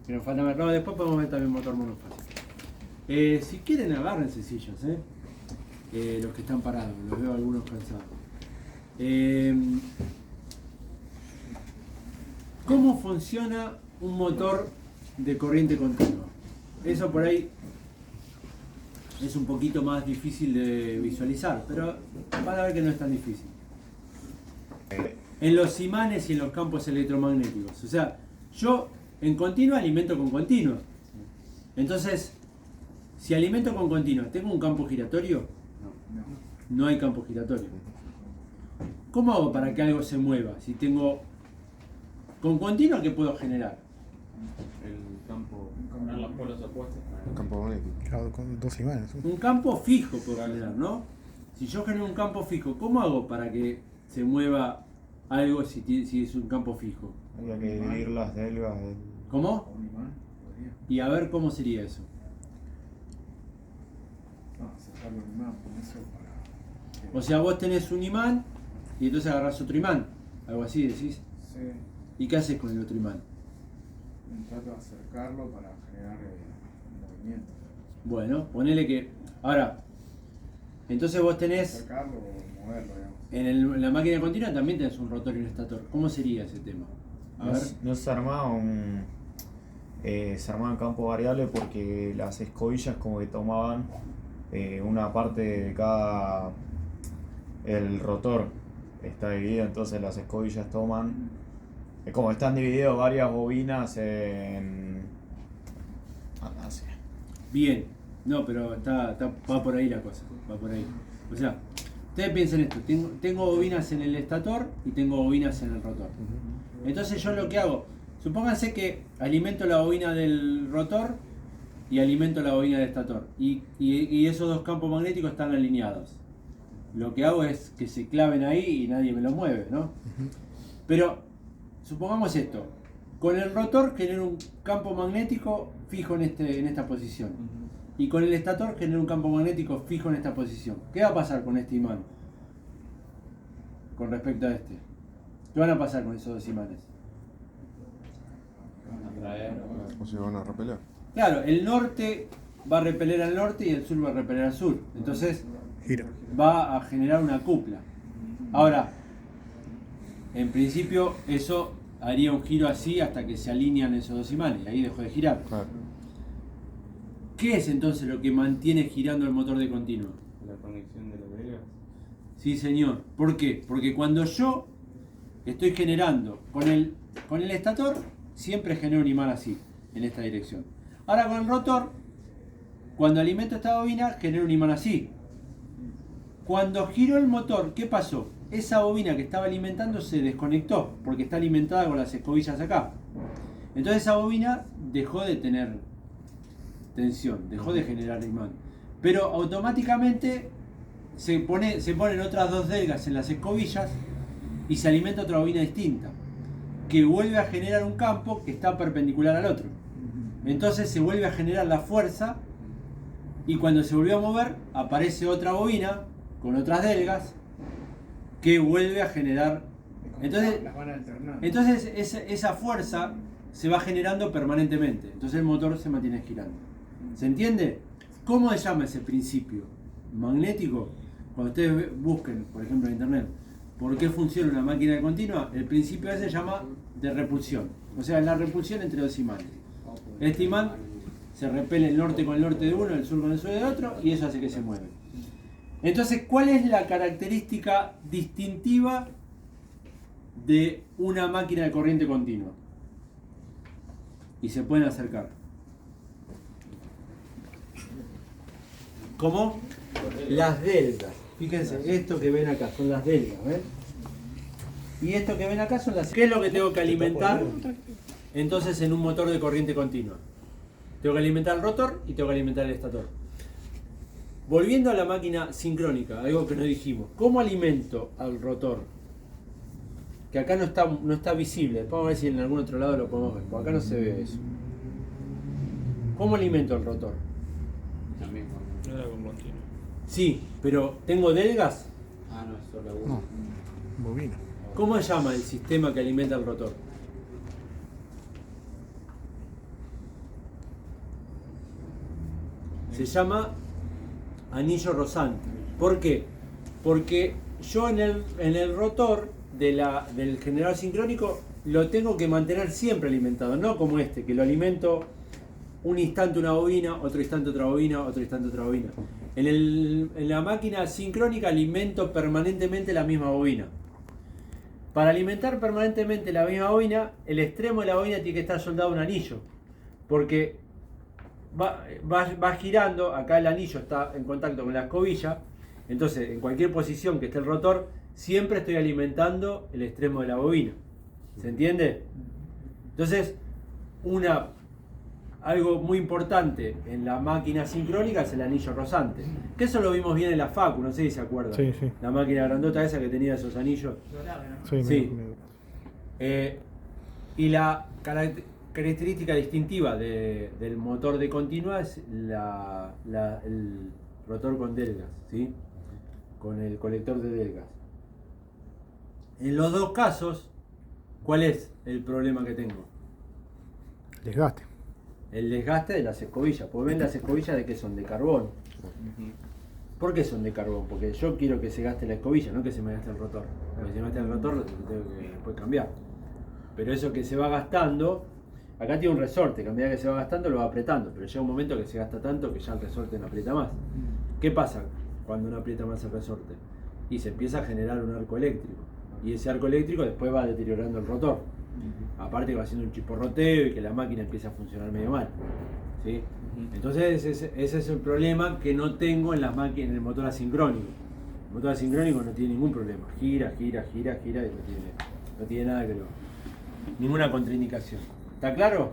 Que nos falta ver. No, después podemos ver también motor monofásico. Si quieren, agárrense sillas, los que están parados, los veo algunos cansados. ¿Cómo funciona un motor de corriente continua? Eso por ahí es un poquito más difícil de visualizar, pero van a ver que no es tan difícil. En los imanes y en los campos electromagnéticos. O sea, yo en continua alimento con continua. Entonces, si alimento con continua, ¿tengo un campo giratorio? No hay campo giratorio. ¿Cómo hago para que algo se mueva? Si tengo con continua, ¿qué puedo generar? El campo, con los polos opuestos. Un campo magnético. Claro, con dos imanes. Un campo fijo puedo generar, ¿no? Si yo genero un campo fijo, ¿cómo hago para que se mueva algo si es un campo fijo? Había que dividir las delgas. ¿Cómo? Un imán, podría. Y a ver cómo sería eso. No, sacarlo un imán, con eso para. O sea, vos tenés un imán y entonces agarrás otro imán. Algo así decís. Sí, ¿Y qué haces con el otro imán? trato de acercarlo para generar movimiento. Bueno, ponele que... Ahora, entonces vos tenés... Acercarlo o moverlo, digamos. En la máquina continua también tenés un rotor y un estator. ¿Cómo sería ese tema? A ver. No se armaba se armaba en campo variable porque las escobillas como que tomaban una parte de cada... El rotor está dividido, entonces las escobillas toman... Como están divididos varias bobinas en... Así. Bien. No, pero va por ahí la cosa. Va por ahí. O sea, ustedes piensen esto. Tengo bobinas en el estator y tengo bobinas en el rotor. Entonces yo lo que hago... Supónganse que alimento la bobina del rotor y alimento la bobina del estator. Y esos dos campos magnéticos están alineados. Lo que hago es que se claven ahí y nadie me lo mueve, ¿no? Pero supongamos esto. Con el rotor genero un campo magnético fijo en esta posición. Y con el estator genero un campo magnético fijo en esta posición. ¿Qué va a pasar con este imán? Con respecto a este. ¿Qué van a pasar con esos dos imanes? O se van a repeler. Claro, el norte va a repeler al norte y el sur va a repeler al sur. Entonces Gira. va a generar una cupla. Ahora, en principio eso haría un giro así hasta que se alinean esos dos imanes y ahí dejó de girar. Claro. ¿Qué es entonces lo que mantiene girando el motor de continuo? La conexión de las delgas. Sí, señor. ¿Por qué? Porque cuando yo estoy generando con el estator, siempre genero un imán así, en esta dirección. Ahora con el rotor, cuando alimento esta bobina, genero un imán así. Cuando giró el motor, ¿qué pasó? Esa bobina que estaba alimentando se desconectó, porque está alimentada con las escobillas acá. Entonces esa bobina dejó de tener tensión, dejó de generar imán. Pero automáticamente se ponen otras dos delgas en las escobillas y se alimenta otra bobina distinta, que vuelve a generar un campo que está perpendicular al otro. Entonces se vuelve a generar la fuerza y cuando se volvió a mover aparece otra bobina con otras delgas que vuelve a generar. Entonces, Las van alternando. entonces esa fuerza se va generando permanentemente. Entonces el motor se mantiene girando. ¿Se entiende? ¿Cómo se llama ese principio magnético? Cuando ustedes busquen, por ejemplo en internet, ¿por qué funciona una máquina de continua? El principio ese se llama de repulsión. O sea, la repulsión entre dos imanes. Este imán se repele el norte con el norte de uno, el sur con el sur de otro, y eso hace que se mueve. Entonces, ¿cuál es la característica distintiva de una máquina de corriente continua? Y se pueden acercar. ¿Cómo? Las delgas. Fíjense, esto que ven acá son las delgas, ¿ven? Y esto que ven acá son las... ¿Qué es lo que tengo que alimentar entonces en un motor de corriente continua? Tengo que alimentar el rotor y tengo que alimentar el estator. Volviendo a la máquina sincrónica, algo que no dijimos. ¿Cómo alimento al rotor? Que acá no está visible. Después vamos a ver si en algún otro lado lo podemos ver. Porque acá no se ve eso. ¿Cómo alimento al rotor? También con... No era con continuo. Sí, pero ¿tengo delgas? Ah, no, es solo uno. No, bobina. ¿Cómo se llama el sistema que alimenta al rotor? Se llama anillo rozante. ¿Por qué? Porque yo en el rotor del generador sincrónico lo tengo que mantener siempre alimentado, no como este, que lo alimento un instante una bobina, otro instante otra bobina, otro instante otra bobina. En la máquina sincrónica alimento permanentemente la misma bobina. Para alimentar permanentemente la misma bobina, el extremo de la bobina tiene que estar soldado a un anillo, porque va girando, acá el anillo está en contacto con la escobilla, entonces en cualquier posición que esté el rotor, siempre estoy alimentando el extremo de la bobina. ¿Se entiende? Entonces, algo muy importante en la máquina sincrónica es el anillo rozante. Que eso lo vimos bien en la Facu, no sé si se acuerdan. Sí, sí. La máquina grandota esa que tenía esos anillos. Sí, Sí. Y la característica distintiva del motor de continua es el rotor con delgas, ¿sí? Con el colector de delgas. En los dos casos, ¿cuál es el problema que tengo? Desgaste. El desgaste de las escobillas. Porque ven las escobillas de que son de carbón. ¿Por qué son de carbón? Porque yo quiero que se gaste la escobilla, no que se me gaste el rotor. Porque si me gaste el rotor, lo tengo que después cambiar. Pero eso que se va gastando, acá tiene un resorte, que a medida que se va gastando lo va apretando, pero llega un momento que se gasta tanto que ya el resorte no aprieta más. ¿Qué pasa cuando no aprieta más el resorte? Y se empieza a generar un arco eléctrico. Y ese arco eléctrico después va deteriorando el rotor. Aparte que va haciendo un chisporroteo y que la máquina empieza a funcionar medio mal, ¿sí? Entonces ese es el problema que no tengo en el motor asincrónico. El motor asincrónico no tiene ningún problema. Gira y no tiene nada que ver. Ninguna contraindicación. ¿Está claro?